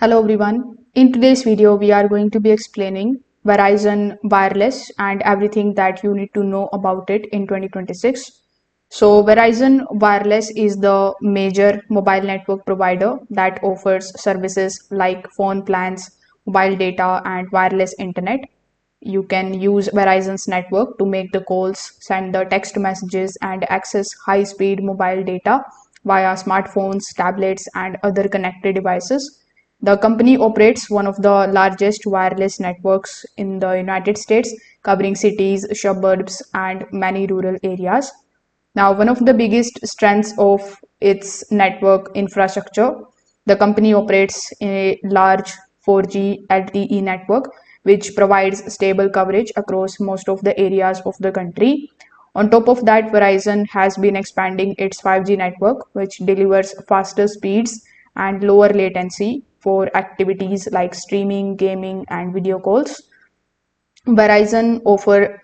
Hello everyone. In today's video, we are going to be explaining Verizon Wireless and everything that you need to know about it in 2026. So Verizon Wireless is the major mobile network provider that offers services like phone plans, mobile data, and wireless internet. You can use Verizon's network to make the calls, send the text messages, and access high-speed mobile data via smartphones, tablets, and other connected devices. The company operates one of the largest wireless networks in the United States, covering cities, suburbs, and many rural areas. Now, one of the biggest strengths of its network infrastructure, the company operates a large 4G LTE network, which provides stable coverage across most of the areas of the country. On top of that, Verizon has been expanding its 5G network, which delivers faster speeds and lower latency for activities like streaming, gaming, and video calls. Verizon offer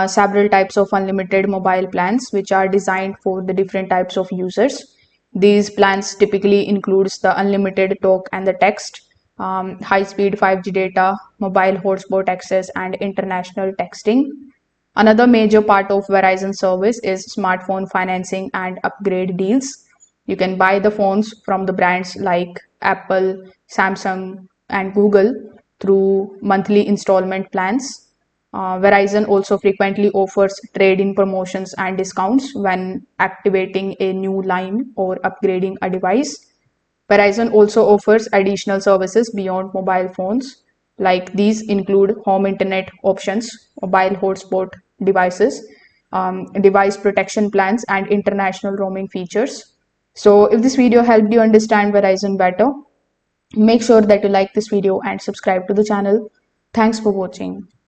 several types of unlimited mobile plans which are designed for the different types of users. These plans typically includes the unlimited talk and the text, high-speed 5G data, mobile hotspot access, and international texting. Another major part of Verizon service is smartphone financing and upgrade deals. You can buy the phones from the brands like Apple, Samsung, and Google through monthly installment plans. Verizon also frequently offers trade-in promotions and discounts when activating a new line or upgrading a device. Verizon also offers additional services beyond mobile phones, like these include home internet options, mobile hotspot devices, device protection plans, and international roaming features. So, if this video helped you understand Verizon better, make sure that you like this video and subscribe to the channel. Thanks for watching.